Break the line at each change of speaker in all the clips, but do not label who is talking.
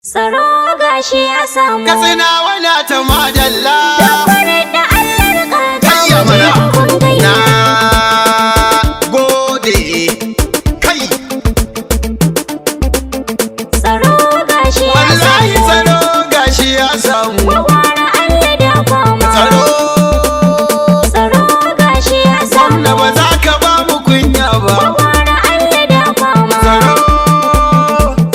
Tsaro gashi ya samu.
Katsina wana ta madalla.
Dabbarar da Allah ka
Kayya mana.
kai.
Na gode. Kai.
Tsaro gashi ya
Wallahi
samu.
tsaro gashi ya samu.
Gwagwara Allah da fama.
Tsaro.
Tsaro gashi ya samu.
Gwamna ba za ka ba mu kunya ba.
Gwagwara Allah da fama.
Tsaro.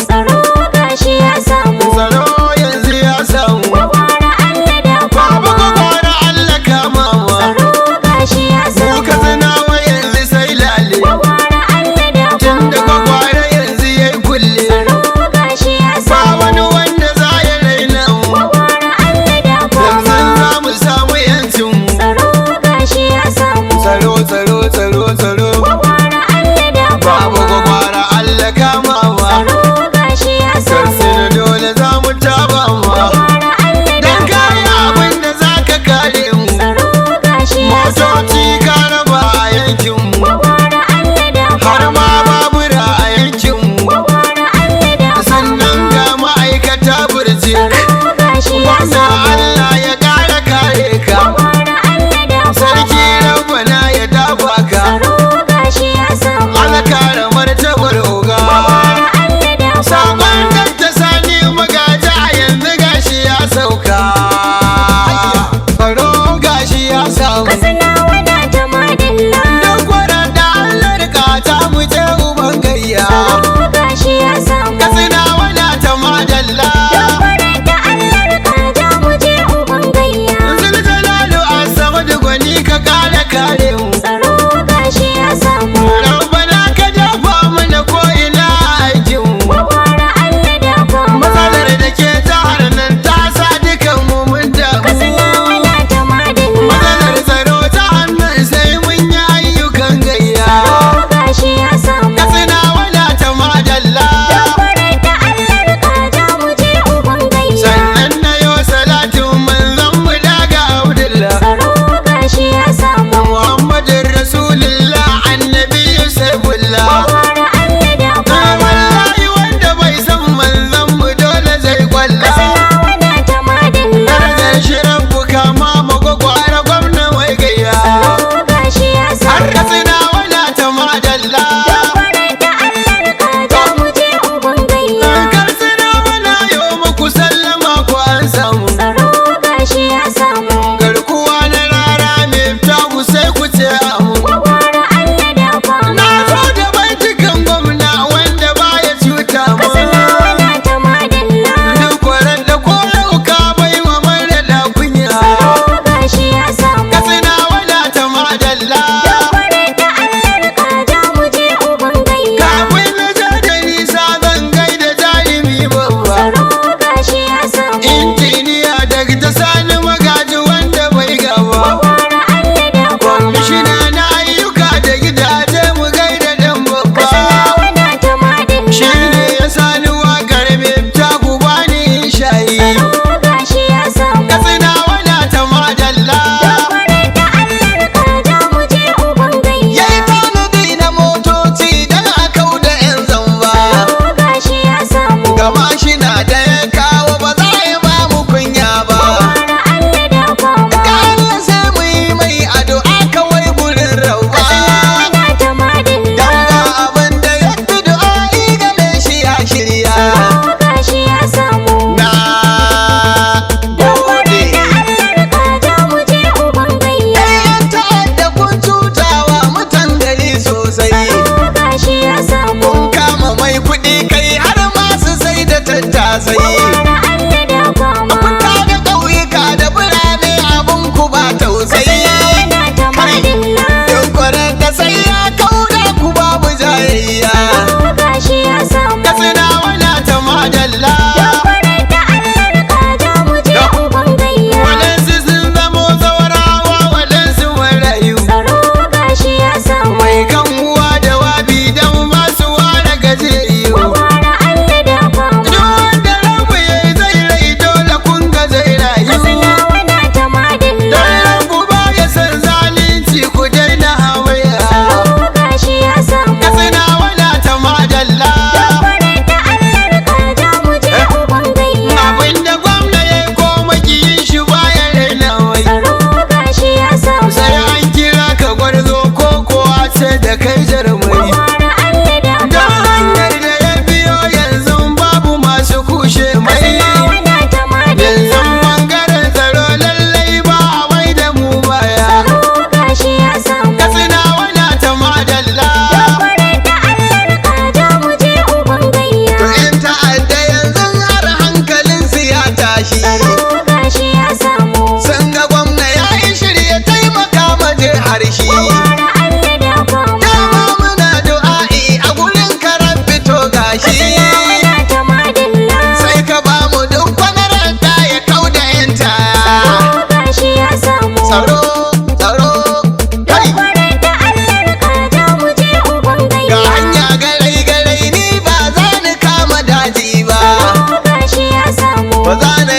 Tsaro gashi ya samu.
Tsaro yanzu ya samu.
Gwagwara Allah da
Babu
fama.
gwagwara Allah kama ma.
Tsaro gashi ya
Mu
samu.
Katsinawa yanzu sai lale.
Gwagwara Allah da
Tunda
fama.
gwagwara yanzu yayi kulle.
Tsaro gashi ya
Ba
samu.
wani wanda za ya raina mu.
Gwagwara Allah da fama.
Yanzu za mu samu yancin mu.
Tsaro gashi ya samu.
Tsaro tsaro tsaro tsaro.
Gwagwara Allah da
Babu
fama.
gwagwara Allah kamawa.
Tsaro gashi ya samu.
Karsina dole za mu taba ma.
Gwagwara Allah da
Dan kayi
fama.
abin da za ka kare mu.
Tsaro gashi ya samu.
Motoci ka raba a yankin mu.
Gwagwara Allah da
Har
fama.
ma babura a yankin mu.
Gwagwara Allah da
Sannan
fama.
ga ma'aikata burjik.
Tsaro gashi ya
Wanda
samu.
Allah ya ƙara kare ka.
Gwagwara Allah da
Sarki
fama.
rabbana ya dafa ka.
Tsaro gashi ya samu.
Allah kare martabar oga.
Gwagwara Allah da
Sabon
fama.
danta sani magaja a yanzu gashi ya sauka. Faro gashi ya samu.
Katsina wana ta madalla.
Duk kwarar da Allah rika ta mu je uban gayya.
Tsaro gashi ya samu.
Katsina wana ta madalla.
Dabbarar da Allah ka ja mu je uban gayya.
Zulzalalu a sama da gwani ka kare kare mu.
Tsaro gashi ya samu.
Rabbana ka dafa mana ko ina aikin mu.
Gwagwara Allah da fama.
Matsalar da ke jihar nan ta sa dukan mu mun
Katsina
damu.
wana ta madalla.
Matsalar tsaro ta hannun sai mun yi ayyukan gayya.
Tsaro gashi ya samu.
Katsina wana ta madalla.
Dabbarar da Allah ka ja mu je uban gayya.
Sannan na yo salatin manzon mu daga Abdullah.
Tsaro gashi ya samu.
Muhammadin Rasulullah annabi Saifullah.
Gwagwara Allah da fama.
Wallahi wanda bai san manzon mu dole zai kwalla.
Katsina wana ta madalla.
Darajar shirin buka ma magwagwara gwamna mai gayya.
Tsaro gashi ya
Har
samu.
Katsina wana ta madalla.
Dabbarar da Allah ka ja mu je uban gayya.
Katsina wana yo muku sallama ku an samu.
Tsaro gashi ya samu.
Garkuwa na rara mai tagu sai ku ce amu.
Gwagwara Allah da fama.
Na zo da baitukan gwamna wanda baya cuta mu.
Katsina wana ta madalla.
Duk kwarar da ko dauka bai wa mara da kunya.
Tsaro gashi ya samu.
Katsina wana ta madalla.
Dabbarar da Allah ka ja mu je uban gayya.
Kafin na ja da nisa zan gaida jarumi babba.
Tsaro gashi ya samu.
Injiniya daga ta sani magaji wanda bai gaba.
Gwagwara Allah da fama.
Kwamishina na ayyuka da gidaje mu gaida dan babba.
Katsina wana ta madalla.
Shi ne ya sani waƙar mifta ku bani shayi.
Tsaro gashi ya samu.
Katsina wana ta madalla.
Dabbarar da Allah ka ja mu je uban gayya.
Ya yi tanadi na motoci don a kau da 'yan zamba.
Tsaro gashi ya samu.
Gama shi na da ya kawo ba za a yi ba mu kunya ba.
Gwagwara Allah da fama.
Ga Allah sai mu yi mai addu'a kawai gurin rawa.
Katsina wana ta madalla.
Dan ba abin da ya fi du'a'i gare shi ya shirya.
Tsaro gashi ya samu.
Na
Dabbarar
gode.
da Allah ka ja mu je uban gayya.
Yan ta'adda kun cutawa mutan gari sosai.
Tsaro gashi ya samu.
Kun kama mai kuɗi kai har masu sai da tattasai.
Gwagwara Allah da fama.
Kun tada ƙauyuka da birane abin ku ba tausayi.
Katsina wana ta madalla.
Duk kwarar da sai ya kauda ku babu jayayya.
Tsaro gashi ya samu.
Katsina wana ta madalla.
Dabbarar da Allah ka ja mu je uban gayya.
Waɗansu sun zamo zawarawa waɗansu marayu.
Tsaro gashi ya samu.
Mai kan uwa da wabi don masu ware gajeriyu.
Gwagwara Allah da fama.
Duk wanda rabu ya gane